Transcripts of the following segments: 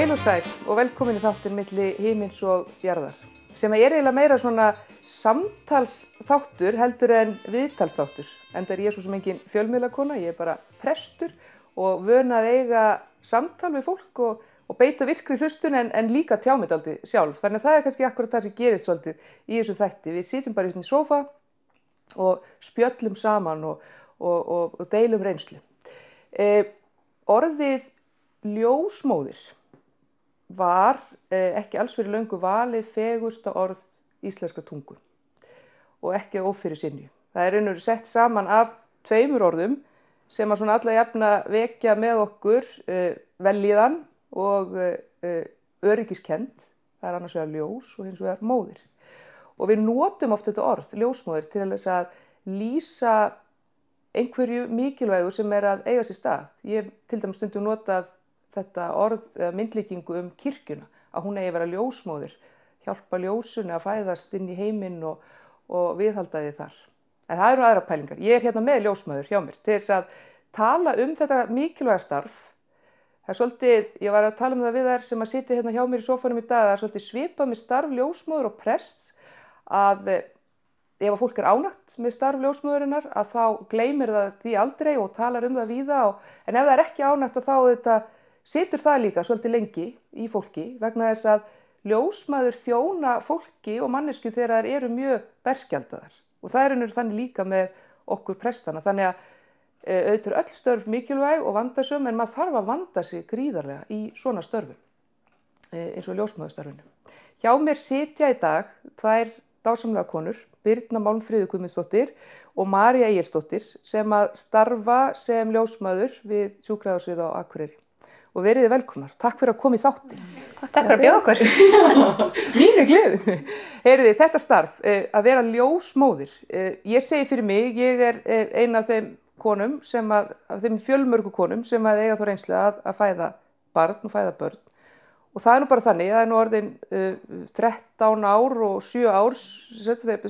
Heil og sæl og velkomin í þáttinn milli himins og jarðar sem eiginlega meira svona samtalsþáttur heldur en viðtalsþáttur. Enda ég svo sem engin fjölmiðlakona, ég bara prestur og vön að eiga samtal við fólk og beita virkri hlustun en líka tjá mig dálítið sjálf. Þannig að það kannski akkurat það sem gerist svolítið í þessu þætti. Við sitjum bara í sófa og spjöllum saman og deilum reynslu. Orðið ljósmóðir var ekki alls fyrir löngu valið fegursta orð íslenska tungu og ekki ófyrir synju. Það raunveru sett saman af tveimur orðum sem að svona alla jafna vekja með okkur vellíðan og öryggiskennd. Það annars vegar ljós og hins vegar móðir. Og við notum oft þetta orð, ljósmóðir, til þess að lýsa einhverju mikilvægu sem að eiga sér stað. Ég til dæmis stundum notað þetta orð, myndlíkingu kirkjuna, að hún eigi að vera ljósmóðir, hjálpa ljósunni að fæðast inn í heiminn og viðhalda því þar. En það eru aðra pælingar. Ég hérna með ljósmóður hjá mér til þess að tala þetta mikilvæga starf. Það svolítið, ég var að tala það við þær sem að sitja hérna hjá mér í sófanum í dag, það svolítið svipað með starf ljósmóður og prests að ef að fólk ánægt með starf ljósmóðurinnar að þá gleymir það því aldrei og talar það víða en ef það ekki ánægt að þá þetta situr það líka svolítið lengi í fólki vegna þess að ljósmæður þjóna fólki og mannesku þegar þær eru mjög berskjaldaðar. Og það þannig líka með okkur prestana. Þannig að auðvitað öll störf mikilvæg og vandasöm en maður þarf að vanda sig gríðarlega í svona störfum eins og ljósmæðurstarfinu. Hjá mér sitja í dag tvær dásamlega konur, Birna Málmfríður Guðmundsdóttir og María Egilsdóttir sem að starfa sem ljósmæður við sjúkrahúsið á Akureyri. Og verið velkomnar. Takk fyrir að koma í þáttinn. Takk fyrir að bjóða okkur. Mínu gleði. Heyrði, þetta starf, að vera ljósmóðir. Ég segi fyrir mig, ég ein af þeim konum, af þeim fjölmörgu konum sem að eiga þá reynslu að fæða barn og fæða börn. Og það nú bara þannig, það nú orðin 13 ár og 7 ár,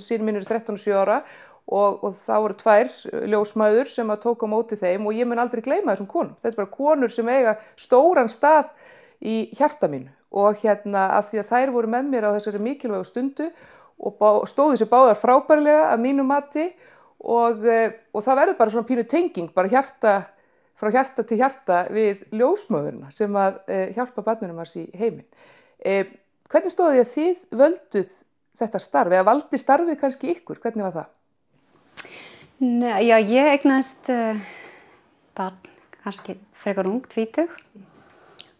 sín minn 13 og 7 ára, og það voru tvær ljósmæður sem að tók á móti þeim og ég mun aldrei gleyma þessum konum. Þetta bara konur sem eiga stóran stað í hjarta mínu og af því að þær voru með mér á þessari mikilvægu stundu og stóðu sér báðar frábærlega að mínu mati og það verður bara svona pínu tenging, bara frá hjarta til hjarta við ljósmæðurina sem að hjálpa barnunum hans í heiminn. Hvernig stóð því að þið völduð þetta starf eða valdi starfið kannski ykkur? Hvernig var það? Nei, já, ég eignaðist barn kannski frekar ung, 20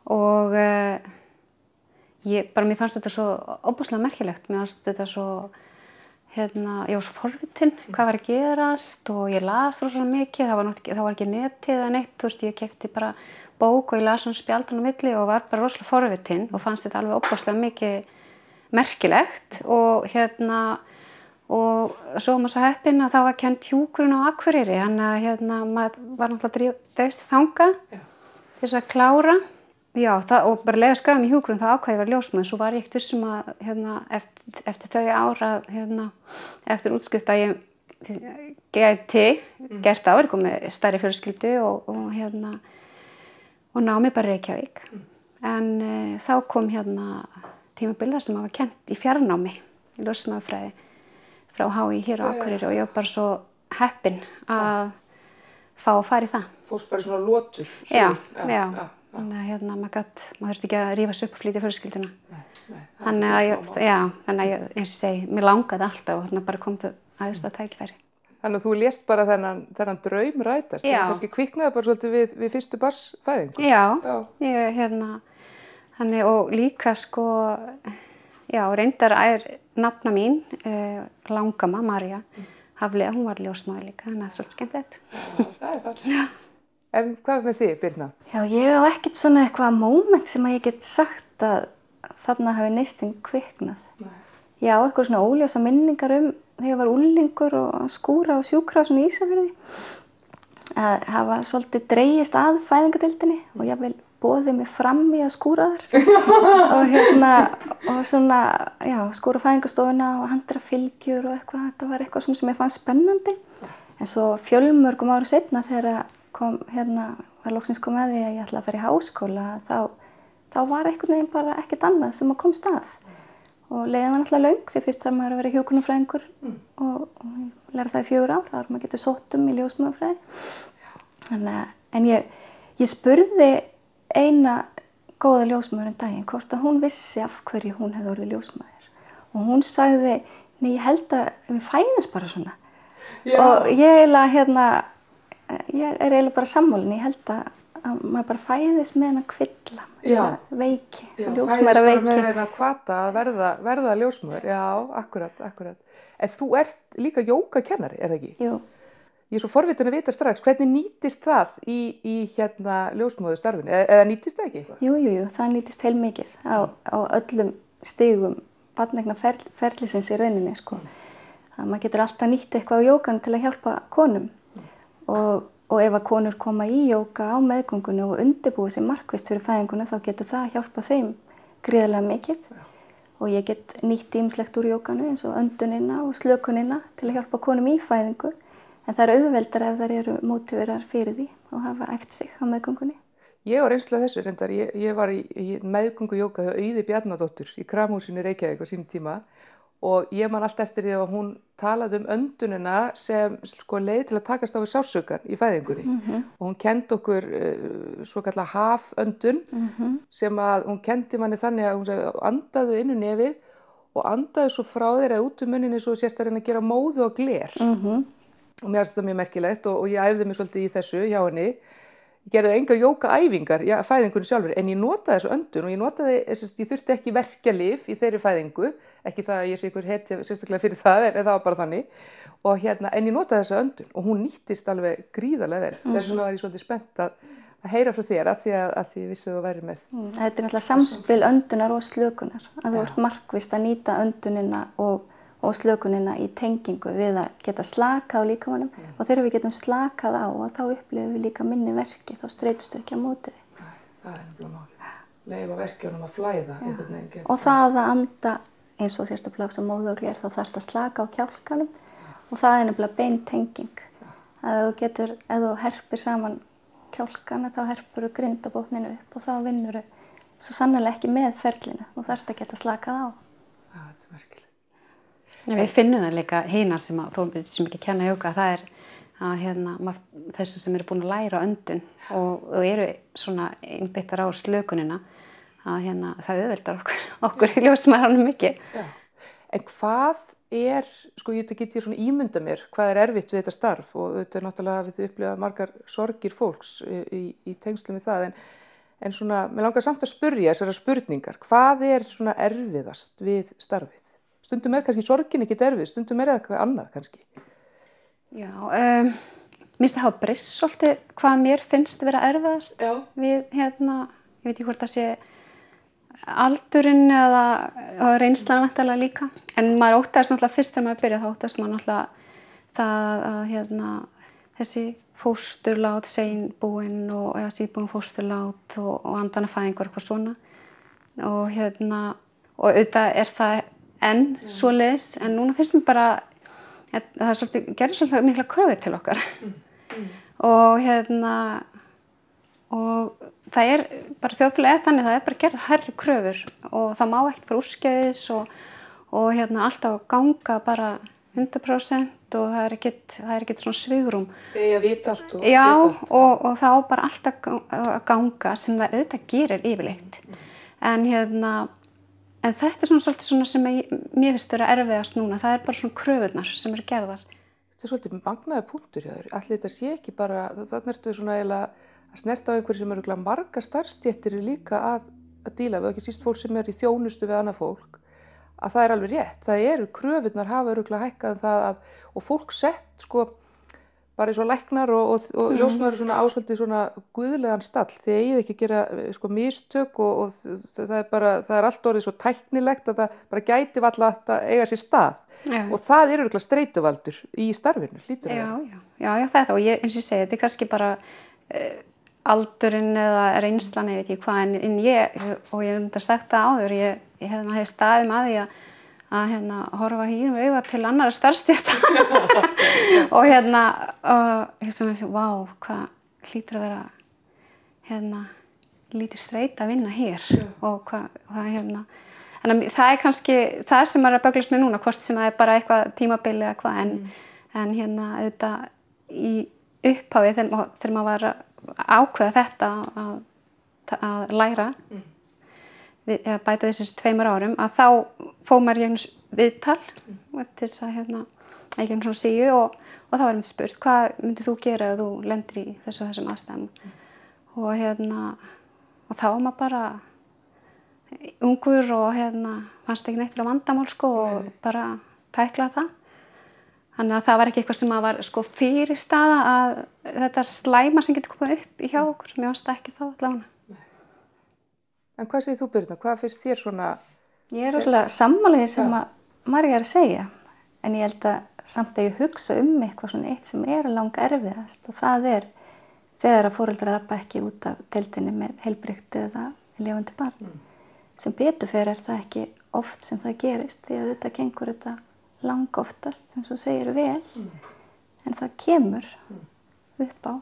og mér fannst þetta svo óbúslega merkilegt. Mér fannst þetta svo, ég var svo forvitin hvað var að gerast og ég las rosalega mikið, það var ekki netið eða neitt, þú veist, ég keypti bara bók og ég las spjaldan á milli og var bara rosalega forvitin og fannst þetta alveg óbúslega mikið merkilegt og og svo var maður svo heppinn að það var kennt hjúkrun á Akureyri, þannig að maður var náttúrulega dreifst þangað til þess að klára. Já, og bara leið að skráða mig í hjúkrun þá ákvað ég að vera ljósmóðir, svo var ég ekkert viss að eftir þau ár að eftir útskrift að ég gæti gert það, ég kom með stærri fjölskyldu og námi bara í Reykjavík. En þá kom tímabil sem var kennt í fjarnámi í ljósmæðurfræði frá HÍ hér á Akureyri og ég var bara svo heppin að fá að fara í það. Fórst bara svona lotur? Já. Þannig að maður þurfti ekki að rífa sig upp og flytja fjölskylduna. Þannig að ég, eins og segi, mér langaði alltaf og þannig bara kom það aðeins tækifæri. Þannig að þú lést bara þennan draum rætast, sem kannski kviknaði bara svolítið við fyrstu barnsfæðingu. Já, þannig og líka reyndar nafna mín, langamma, María Hafliða, hún var ljósmóðir líka, þannig að það er svolítið skemmtilegt. Það er það. En hvað með þig, Birna? Já, ég á ekkert svona eitthvað moment sem að ég get sagt að þarna hafi neistinn kviknað. Nei. Já, eitthvað svona óljósa minningar þegar ég var unglingur og skúra og sjúkrahús í Ísafirði. Að hafa svolítið dregist að fæðingadeildinni og ég vil boðið mig fram í að skúra þar og skúra fæðingastofuna og handra fylgjur og eitthvað. Þetta var eitthvað svona sem ég fannst spennandi. En svo fjölmörgum árum seinna þegar var loksins komið að því að ég ætla að fara í háskóla, þá þá var einhvern veginn bara ekkert annað sem að komst að. Og leiðin var náttúrulega löng því fyrst þarf maður að vera hjúkrunarfræðingur og læra það í 4 ár, þar maður getur sótt í ljósmóðurfræði. En ég spurði eina góða ljósmóður daginn hvort að hún vissi af hverju hún hefði orðið ljósmóður. Og hún sagði, nei, ég held að við fæðumst bara svona. Já. Og ég er eiginlega bara sammálin, ég held að maður bara fæðist með hennar kvilla, þessa veiki, þessa ljósmóðara veiki. Já, fæðist bara með hennar hvata að verða ljósmóður, já, akkurat. En þú ert líka jógakennari, er það ekki? Jú. Ég er svo forvitin að vita strax, hvernig nýtist það í ljósmóðurstarfinu, eða nýtist það ekki eitthvað? Jú, það nýtist heilmikið á öllum stigum barneigna ferlisins í rauninni, sko. Maður getur alltaf nýtt eitthvað á jóganu til að hjálpa konum og ef að konur koma í jóga á meðgöngunni og undirbúið sér markvisst fyrir fæðinguna þá getur það að hjálpa þeim gríðarlega mikið. Og ég get nýtt ýmislegt úr jóganu eins og öndunina og slökunina til að hjálpa konum í fæðingu. En það auðveldar ef þær eru mótiverar fyrir því og hafa æft sig á meðgöngunni. Ég á reynslu af þessu reyndar. Ég var í meðgöngujóga hjá Auði Bjarnadóttur í Kramhúsinu í Reykjavík á sínum tíma og ég man alltaf eftir því að hún talaði öndunina sem leið til að takast á við sársaukann í fæðingunni. Og hún kenndi okkur svokallað haföndun sem að hún kendi manni þannig að hún sagði andaðu inn í nefið og andaðu svo frá þér eða út munninni svo sért að reyna að gera móðu og gler. Og mér finnst það mjög merkilegt og ég æfði mig svolítið í þessu hjá henni. Ég gerði engar jógaæfingar í fæðingunni sjálfur en ég notaði þessu öndun og ég þurfti ekki verkjalyf í þeirri fæðingu, ekki það að ég sé ykkur hetja sérstaklega fyrir það en það var bara þannig. Og en ég notaði þessu öndun og hún nýttist alveg gríðarlega vel. Þess vegna var ég svolítið spennt að heyra frá þér að því ég vissi að þú væri með. Þetta er náttúrulega samspil öndunar og slökunar, að þú ert markvisst að nýta öndunina og slökunina í tengingu við að geta slakað á líkamanum og þegar við getum slakað á þá upplifum við líka minni verki, þá streitust ekki á móti því. Nei, það er nefnilega málið. Leyfa verkjunum að flæða. Og það að anda eins og sért að plása móðu og gler þá þarftu að slaka á kjálkanum og það er nefnilega bein tenging. Ef þú herpir saman kjálkana þá herpur þú grindabotninu upp og þá vinnur þú svo sannarlega ekki með ferlinu og þarftu að geta slakað á. Það er merkilegt. Við finnum það líka hina sem ekki kenna jóga, það er að þessi sem eru búin að læra öndun og eru svona einbeittar á slökunina að það auðveldar okkur í ljósmæðranum mikið. Já. En hvað ég get svona ímynda mér, hvað er erfitt við þetta starf og þetta náttúrulega við upplifað margar sorgir fólks í tengslum við það en svona, mér langar samt að spyrja þessara spurningar, hvað er svona erfiðast við starfið? Stundum kannski sorgin ekkert erfið, stundum það eitthvað annað kannski. Já, mér finnst það hafa breyst svolítið hvað mér finnst vera erfiðast við ég veit ekki hvort það sé aldurinn eða reynslan væntanlega líka. En maður óttaðist náttúrulega fyrst þegar maður byrjaði þá óttaðist maður náttúrulega það að þessi fósturlát, seinbúin eða síðbúin fósturlát og andanafæðingur eitthvað svona. Og auðvitað er það enn svoleiðis, en núna finnst mér bara að það gerir svolítið mikla kröfur til okkar. Og það er bara þjóðfélagið þannig, það er bara gerð hærri kröfur og það má ekkert fara úrskeiðis og alltaf ganga bara 100% og það er ekkert svona svigrúm. Þegar ég veit allt og já, og það á bara alltaf að ganga sem það auðvitað gerir yfirleitt. En þetta er svolítið svona sem mér finnst vera erfiðast núna. Það er bara svona kröfurnar sem eru gerðar. Þetta er svolítið magnaður punktur hjá þér. Allir þetta sé ekki bara, þannig ertu svona eiginlega að snerta á einhverju sem eru margar starfsstéttir líka að díla við, og ekki síst fólk sem er í þjónustu við annað fólk, að það er alveg rétt. Það eru kröfurnar hafa örugglega hækkað það og fólk sett bara eins og læknar og ljósmæður svona ásvöldið svona guðlegan stall. Þið eigið ekki að gera mistök og það er allt orðið svo tæknilegt að það bara gæti varla að eiga sér stað. Já. Og það er örugglega streituvaldur í starfinu, hlýtur það. Já, þetta og eins og ég segi, þetta er kannski bara aldurinn eða reynslan, ég veit ekki hvað, en ég hef þetta sagt það áður, ég hef staðið með því að horfa hýrum auga til annara starfsstétta og ég svona, vá, hvað hlýtur að vera lítið streita að vinna hér og hvað hérna. En það kannski það sem maður að böglast með núna, hvort sem það bara eitthvað tímabili eða hvað, en hérna auðvitað í upphafi þegar maður var að ákveða þetta að læra, að bæta þessi 2 árum, að þá fór maður í viðtal til þess að ekki svona síu og þá var spurt, hvað myndir þú gera ef þú lendir í þessum aðstæðum og og þá var maður bara ungur og fannst ekki neitt fyrir vandamál og bara tæklaði það. Þannig að það var ekki eitthvað sem var fyrirstaða að þetta slæma sem getur komið upp í hjá okkur, mér fannst það ekki þá allavega. En hvað segir þú, Birna? Hvað finnst þér svona? Ég rosalega sammála því sem að Marja að segja, en ég held að samt að ég hugsa eitthvað svona eitt sem lang erfiðast og það þegar að foreldrar labba ekki út af deildinni með heilbrigt eða lifandi barn. Sem betur fer það ekki oft sem það gerist því að þetta gengur þetta langoftast, eins og segir vel, en það kemur upp á.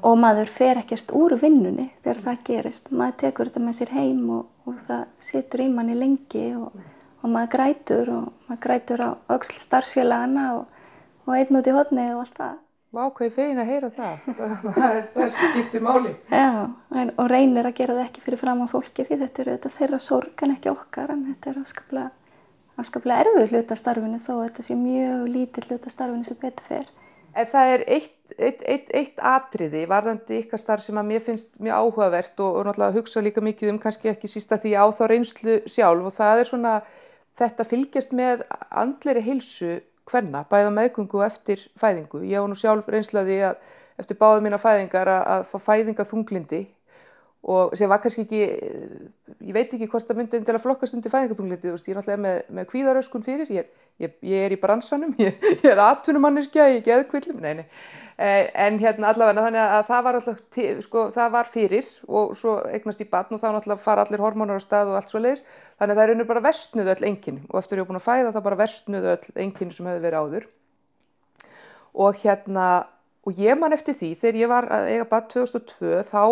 Og maður fer ekkert úr vinnunni þegar það gerist. Maður tekur þetta með sér heim og það situr í manni lengi og maður grætur á öxl starfsfélagana og einn út í horni og allt það. Vá, hvað ég fegin að heyra það. Það skiptir máli. Já, og reynir að gera það ekki fyrir framan fólki því þetta auðvitað þeirra sorg en ekki okkar, en þetta afskaplega erfiður hluti af starfinu þó að þetta sé mjög lítill hluti af starfinu sem betur fer. En það eitt atriði varðandi ykkar starf sem að mér finnst mjög áhugavert og náttúrulega hugsa líka mikið kannski ekki síst að því á þá reynslu sjálf og það svona þetta fylgjast með andlegri heilsu kvenna, bæði á meðgöngu og eftir fæðingu. Ég á nú sjálf reynslu af því að eftir báðar mínar fæðingar að fá fæðingaþunglindi og sem var kannski ekki, ég veit ekki hvort það myndi endilega flokkast undir fæðingaþunglindi, ég er náttúrulega með kvíðaröskun fyrir, ég er í bransanum, ég er atvinnumanneskja, ég er geðkvillum, nei. En allavega þannig að það var alltaf, það var fyrir og svo eignast í barn og þá náttúrulega fara allir hormónar á stað og allt svoleiðis, þannig að það er bara versnuðu öll einkenni og eftir ég var búin að fæða þá bara versnuðu öll einkenni sem hefði verið áður. Og ég man eftir því, þegar ég var að eiga barn 2002, þá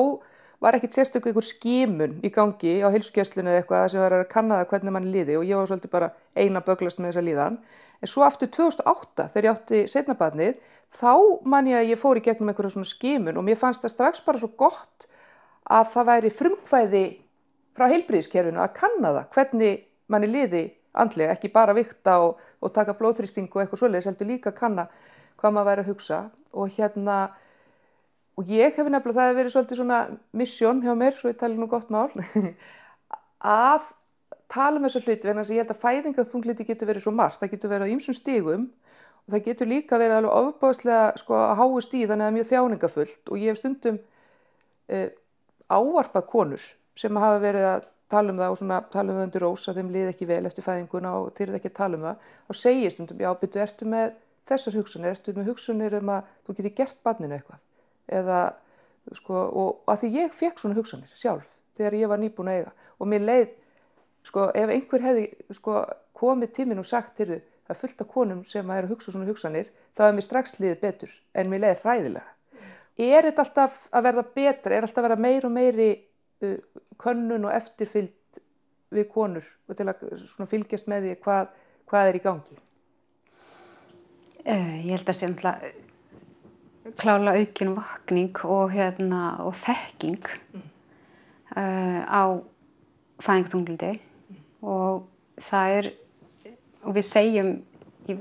var ekkert sérstök einhver skimun í gangi á heilsugæslunni eða eitthvað sem var að kanna það hvernig mann liði og ég var svolítið bara ein að böglast með þessa líðan. En svo aftur 2008 þegar ég átti seinna barnið, þá man ég að ég fór í gegnum einhverja svona skimun og mér fannst það strax bara svo gott að það væri frumkvæði frá heilbrigðiskerfinu að kanna það hvernig manni liði andlega, ekki bara vigta og taka blóðþrýsting og eitthvað svoleiðis, heldur líka að kanna hvað maður væri að hugsa og ég hef nefnilega, það hefur verið svolítið svona mission hjá mér, svo ég tali nú gott mál, að tala um þessu hluti, vegna þess að ég held að fæðingarþunglyndi getur verið svo margt, það getur verið á ýmsum stigum og það getur líka verið alveg ofboðslega á háu stíð, þannig að það er mjög þjáningafullt og ég hef stundum ávarpað konur sem hafa verið að tala um það og svona tala um það undir rós að þeim liði ekki vel eftir fæðinguna og þeir eru ekki að tala um það og segir stundum, já, byrju, ertu með þessar hugsanir, ertu með hugsanir að þú geti gert barninu eitthvað eða, og að því ég fekk svona hugsanir sjálf þegar ég var nýbúin að eiga og mér leið, ef einhver hefði komið til mín og sagt, heyrðu, það er fullt af konum sem að hugsa svona hugsanir, þá er mér strax liðið betur en mér leiði hræðilega. Er þetta alltaf að verða betra, er alltaf að verða meiri og meiri könnun og eftirfylgd við konur og til að svona fylgjast með því hvað er í gangi? Ég held að sé klálega aukin vakning og þekking á fæðingarþunglyndi og það og við segjum í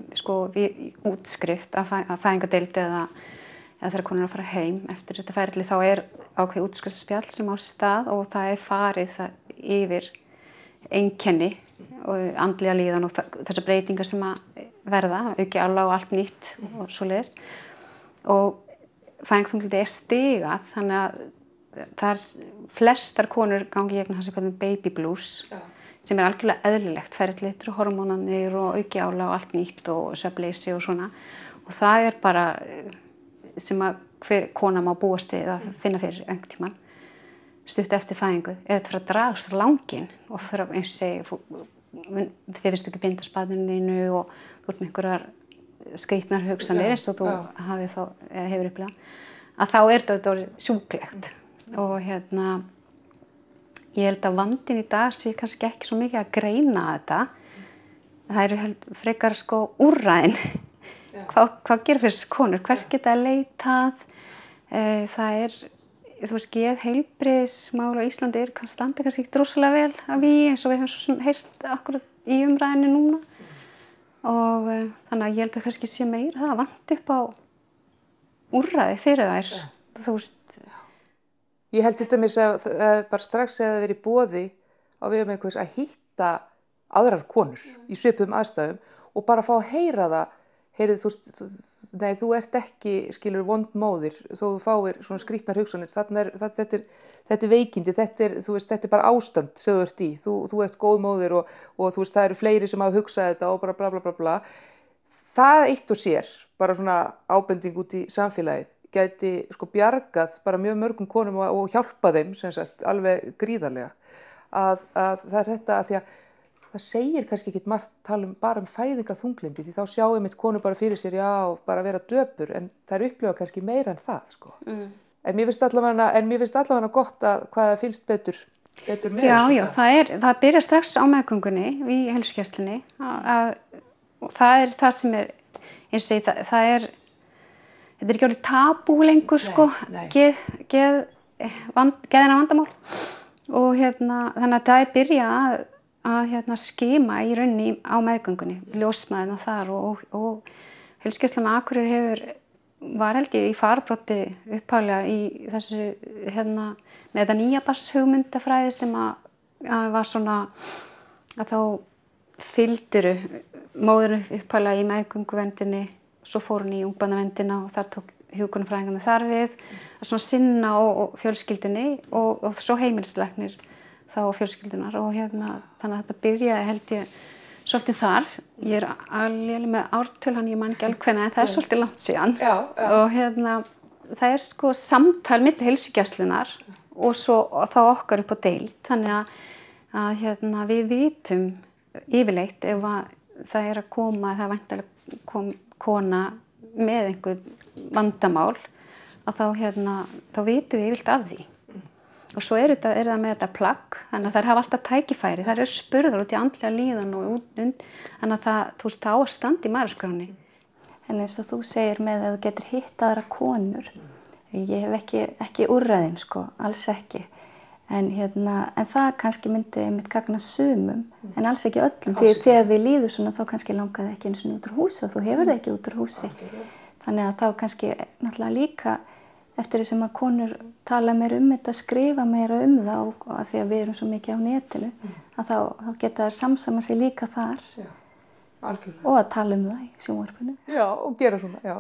útskrift að fæðingardeild eða þegar konur er að fara heim eftir þetta ferli þá er ákveðið útskriftarspjall sem á sér stað og það er farið yfir einkenni og andlega líðan og þessar breytingar sem að verða, auki álag og allt nýtt og svoleiðis. Og fæðingarþunglyndi er stigað þannig að það er flestar konur gangi gegnum það sem kallum baby blues sem er algjörlega eðlilegt, ferli hormónarnir og auki álag og allt nýtt og svefnleysi og svona og það er bara sem að hver kona má búast við að finna fyrir einhvern tímann stutt eftir fæðingu eða þetta fyrir að dragast frá langinn og fyrir að eins og segja þið vistu ekki binda barninu þínu og þú ert með einhverjar skrýtnar hugsanir eins og þú hefur upplifað að þá er þetta sjúklegt og ég held að vandinn í dag sé kannski ekki svo mikið að greina þetta. Það eru frekar sko úrræðin. Hvað gerir fyrir þessi konur? Hvert geta leitað? Það þú veist, geðheilbrigðismál á Íslandi standa kannski ekki rosalega vel af því, eins og við höfum svo heyrt akkurat í umræðinu núna. Og þannig að ég held að kannski sé meira það að vanta upp á úrræði fyrir þær. Þú veist. Ég held til dæmis að bara strax eða verið boði á vegum einhvers að hitta aðrar konur í svipuðum aðstæðum og bara fá að heyra það. Heyrðu, þú ert ekki, skilur, vond móðir, þó þú fáir svona skrýtnar hugsanir. Þetta er veikindi, þetta er bara ástand sem þú ert í. Þú ert góð móðir og þú veist, það eru fleiri sem hafa hugsað þetta og bara bla bla bla bla. Það eitt og sér, bara svona ábending út í samfélagið, gæti sko bjargað bara mjög mörgum konum og hjálpa þeim, sem sagt, alveg gríðarlega. Að það er þetta að því að það segir kannski ekki margt bara fæðingarþunglyndi, því þá sjáum við konur bara fyrir sér, já, bara vera döpur, en það upplifa kannski meira en það, sko. En mér finnst allavega gott að hvað það fylgst betur með þessu. Já, það byrjar strax á meðgöngunni í heilsugæslunni og það er það sem er, eins og þetta er ekki orðið tabú lengur, sko, geðina vandamál og þannig að það er byrja að skima í rauninni á meðgöngunni, ljósmæðina þar og heilsugæslan á Akureyri var held ég í fararbroddi upphaflega í þessu með þetta nýja barnshugmyndafræði sem að var svona að þá fylgduru móðurinn upphaflega í meðgönguverndinni, svo fór hún í ungbarnaverndina og þar tók hjúkrunarfræðingarnir þar við að svona sinna og fjölskyldunni og svo heimilislæknir þá fjölskyldunar og þannig að þetta byrjaði held ég svolítið þar. Ég er alveg með ártöl, ég man ekki alveg hvenær, en það er svolítið langt síðan. Já. Og það er sko samtal milli heilsugæslunnar og svo og þá okkar upp á deild, þannig að við vitum yfirleitt ef að það er að koma, það er væntanlega kona með einhver vandamál, að þá vitum við yfirleitt af því. Og svo er það með þetta plagg, þannig að þær hafa alltaf tækifæri, þær eru spurðar út í andlega líðan og þannig að það á að standa í mæðraskráni. En eins og þú segir með að þú getur hitt aðra konur, ég hef ekki úrræðin, sko, alls ekki. En það kannski myndi einmitt gagna sumum, en alls ekki öllum. Því þegar þið líður svona þá kannski langaði ekki einu sinni út úr húsi og þú hefur það ekki út úr húsi. Þannig að þá kannski náttúrulega líka eftir því sem að konur tala meira þetta, skrifa meira það og að því að við erum svo mikið á netinu, að þá geta þær samsama sig líka þar. Já, algjörlega. Og að tala það í sjónvarpinu. Já, og gera svona, já.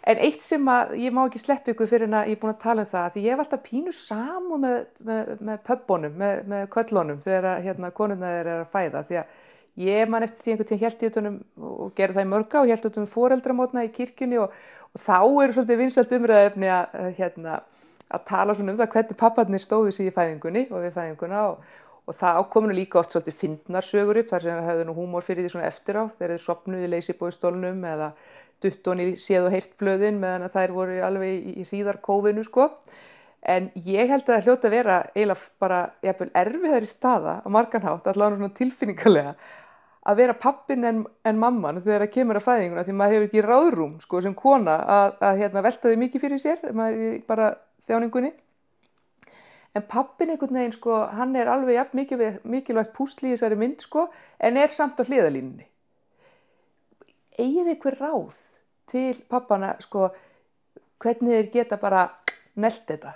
En eitt sem að ég má ekki sleppa ykkur fyrir en að ég er búin að tala það, því ég hef alltaf pínu samúð með pöbbunum, með köllunum þegar konurnar eru að fæða, því að ég man eftir því einhvern tíðan hélt í utanum og gerði það í mörg og hélt utanum foreldramótna í kirkjunni og þá eru svolítið vinsælt umræðuefni að tala svona það hvernig papparnir stóðu sig í fæðingunni og við fæðinguna og það komu líka oft svolítið fyndnar sögur upp þar sem það höfðu húmor fyrir því svona eftir á þegar þeir sofnuðu í leysibóistólnum eða dutton í séð og heyrt blöðin meðan að þær voru alveg í hríðarkófinu, sko. En ég held að það hljóta að vera eiginlega bara jafnvel erfiðari staða á margan hátt, allavega svona tilfinningalega, að vera pappin en mamman þegar það kemur að fæðinguna því maður hefur ekki ráðrúm, sko, sem kona að velta því mikið fyrir sér, maður er bara þjáningunni. En pappin einhvern veginn, sko, hann er alveg jafn mikilvægt púsl í þessari mynd, sko, en er samt á hliðarlínunni. Eigið einhver ráð til pappana, sko, hvernig þeir geta bara nelt þetta?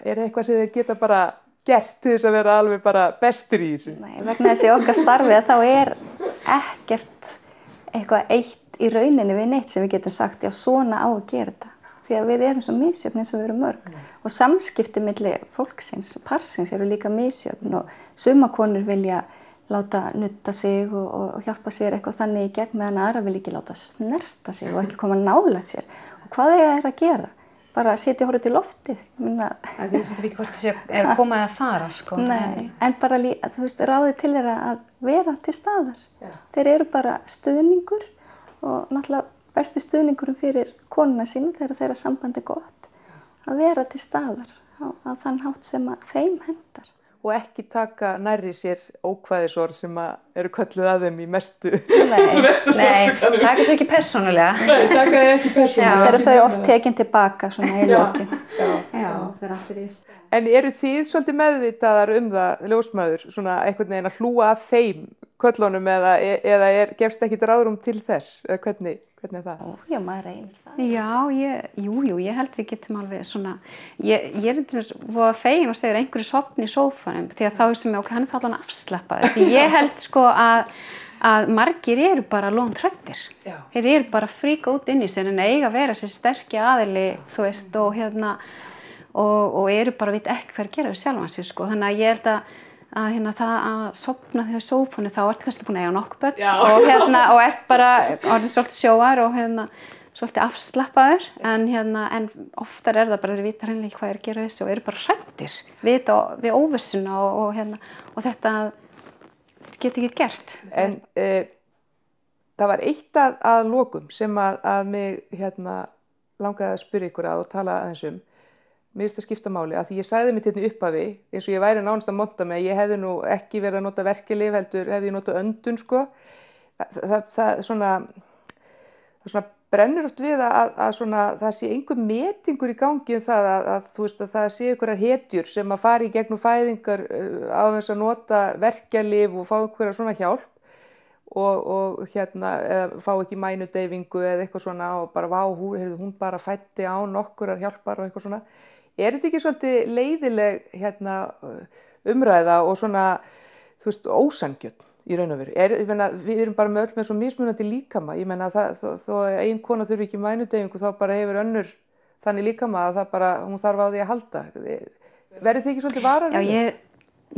Er það eitthvað sem þeir geta bara gert til þess að vera alveg bara bestir í þessu? Nei, vegna þessi okkar starfið þá er ekkert eitthvað eitt í rauninni við neitt sem við getum sagt, já, svona á að gera þetta. Því að við erum svo misjöfn eins og við erum mörg. Og samskipti milli fólksins, parsins eru líka misjöfn og suma konur vilja láta nutta sig og hjálpa sér eitthvað þannig í gegn meðan aðra vil ekki láta snerta sig og ekki koma nálægt sér. Og hvað er að gera? Bara að sitja og horfa til loftið. Það finnst ekki hvort þessi er að koma eða fara, sko. Nei, en bara þú veist, ráðið til þeirra að vera til staðar. Já. Þeir eru bara stuðningur og náttúrulega besti stuðningurum fyrir konuna sína þegar þeirra samband er gott. Að vera til staðar. á þann hátt sem að þeim hendar. Og ekki taka nærri sér ókvæðisorð sem eru kölluð að þeim í mestu sársaukanum. Taka svo ekki persónulega. Nei, taka þau ekki persónulega. Eru þau oft tekin tilbaka svona í lokin. Já, það allir í stað. En eru þið svolítið meðvitaðar það, ljósmæður, svona einhvern veginn að hlúa að þeim köllunum eða gefst ekki ráðrúm til þess? Eða hvernig er það? Já, maður reynir það. Já, ég held við getum alveg svona, ég voða fegin og segir einhverju sofni í sófanum því að þá sem hann er allan afslappaður. Því ég held sko að margir eru bara lónhræddir. Þeir eru bara fríka út inn í sér en eiga að vera sér sterkja aðili, þú veist, og eru bara veit ekki hvað að gera við sjálfan sig sko. Þannig að ég held að það að sofna þegar sófunu þá ertu kannski búin að eiga nokkuð börn og ert bara orðið svolítið sjóar og svolítið afslappaður en oftar það bara þeir vita hreinlega hvað að gera þessu og eru bara hræddir við óvissuna og þetta geti ekki gert. En það var eitt að lokum sem að mig langaði að spyrja ykkur að og tala aðeins Mér finnst það skipta máli að því ég sagði mitt hérna upphafi eins og ég væri nánast að monta mig að ég hefði nú ekki verið að nota verkjalyf heldur hefði ég notað öndun sko. Það svona brennur oft við að svona, það sé einhver metingur í gangi það að þú veist að það sé einhverjar hetjur sem að fara í gegnum fæðingar á þess að nota verkjalyf og fá einhverja svona hjálp og eða fá ekki mænudeyfingu eða eitthvað svona og bara hún bara fætti á nokkurar hjálpar og eitthvað svona. Er þetta ekki svolítið leiðileg umræða og svona, þú veist, ósanngjörn í raun og veru? Ég meina, við erum bara með svo mismunandi líkama. Ég meina, þó ein kona þurfi ekki mænudeyfingu, þá bara hefur önnur þannig líkama að það bara, hún þarf á því að halda. Verður þið ekki svolítið varar við það?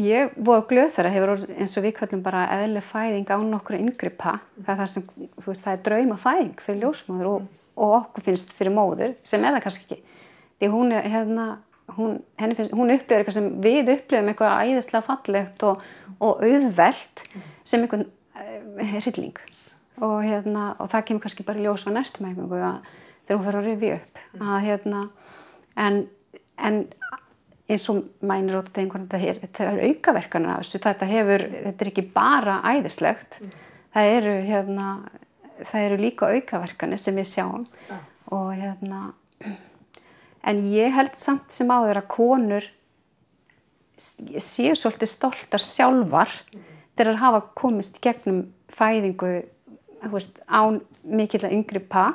Ég voru glöð þar að hefur eins og við kallum bara eðlileg fæðing án nokkru inngripa. Það er það sem, þú veist, það er draumafæðing fyrir ljósmóður og okkur finnst fyrir móður, sem það kannski ekki. Því hún upplifir eitthvað sem við upplifum eitthvað æðislega fallegt og auðvelt sem einhvern hrylling. Og það kemur kannski bara í ljós á næstu meðgöngu þegar hún fer að rifja upp. En eins og mænir út af einhvern þetta er aukaverkanir af þessu. Þetta er ekki bara æðislegt. Það eru líka aukaverkanir sem við sjáum. Og en ég held samt sem áður að konur séu svolítið stoltar sjálfar þegar hafa komist gegnum fæðingu án mikilla inngripa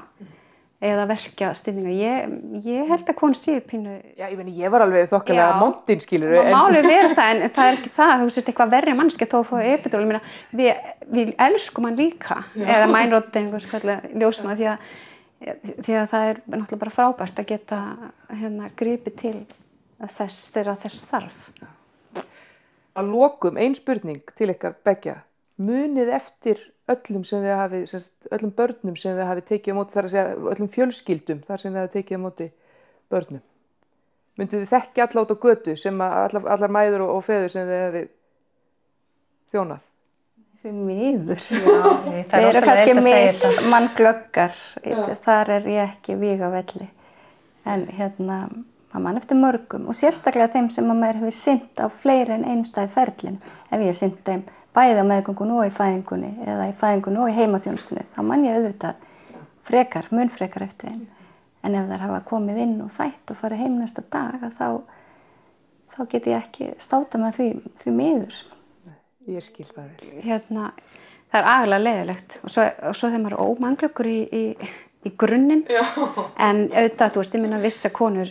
eða verkja stillinga. Ég held að konur séu pínu... Já, ég var alveg þokkalega montinn, skilurðu. Málið vera það, en það er ekki það. Þú veist, eitthvað verri mannskja tóð að fá epidural. Við elskum hann líka, eða mænróteyfingu, ljósmóður, því að það er náttúrulega bara frábært að geta gripið til þess þegar þess þarf. Að lokum, ein spurning til ykkar beggja. Munið eftir öllum börnum sem þið hafið tekið á móti, þar að segja öllum fjölskyldum þar sem þið hafið tekið á móti börnum. Mynduð þið þekkja alla út á götu sem allar mæður og feður sem þið hafið þjónað? Því miður. Það eru kannski mannglöggar. Þar er ég ekki vígavelli. En maður mann eftir mörgum og sérstaklega þeim sem maður hefur sinnt á fleiri en einu stað í ferlinu. Ef ég hef sinnt þeim bæði á meðgöngunni og í fæðingunni eða í fæðingunni og í heimaþjónustunni, þá mann ég auðvitað mun frekar eftir þeim. En ef þær hafa komið inn og fætt og farið heim næsta dag, þá get ég ekki státa með því miður. Ég skil það vel. Það er agalega leiðilegt og svo þegar maður er ómanglöggur í grunninn. En auðvitað, þú veist, ég minna vissa konur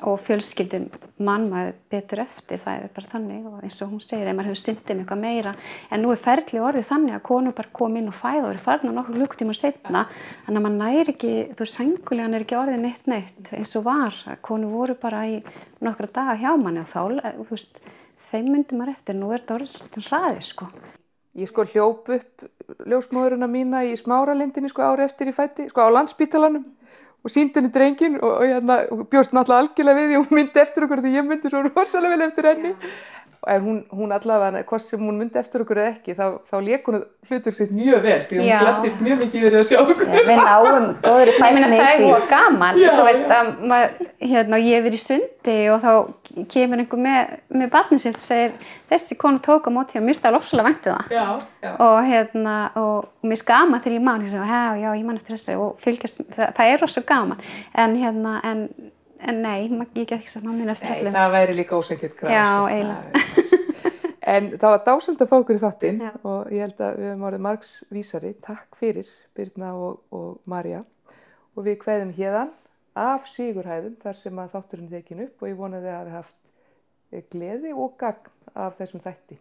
og fjölskyldum mann maður betur eftir, það er bara þannig og eins og hún segir, ef maður hefur sinnt þeim eitthvað meira. En nú er ferlið orðið þannig að konur bara kom inn og fæða og eru farnar nokkur klukkutíma seinna, þannig að maður næri ekki, þú veist, sængulíðan er ekki orðið neitt eins og var. Konur voru bara í nokkra daga hjá manni og þá, þú veist, þeim myndi maður eftir, nú er þetta orðið svona hraði, sko. Ég hljóp upp ljósmóðurina mína í Smáralindinni ári eftir ég fæddi, á Landspítalanum og sýndi henni drenginn og bjóst náttúrulega algjörlega við því hún myndi eftir okkur því ég myndi svo rosalega vel eftir henni En hún allavega, hvort sem hún myndi eftir okkur eða ekki, þá lék hún hlutur sitt mjög vel, því hún gladdist mjög mikið þegar að sjá okkur. Já, við náum góður Ég fækni meina, það er gaman, Já. þú veist, að ég hef verið í sundi og þá kemur einhver með barnið sitt og segir, þessi konu tók á móti og mér finnst það lofslega vænt um það. Já. Og mér finnst gaman þegar ég man, já, ég man eftir þessu og fylgjast, það er rosa gaman, en nei, ég get ekki sagt náminn eftir Nei, öllum. það væri líka ósækjöld krafa. Já, sko. eiginlega. En það var dásamlegt að fá okkur í þáttinn Já. og ég held að við höfum orðið margs vísari. Takk fyrir Birna og María. Og við kveðum héðan af Sigurhæðum þar sem að þátturinn tekin upp og ég vona þið að hafi haft gleði og gagn af þessum þætti.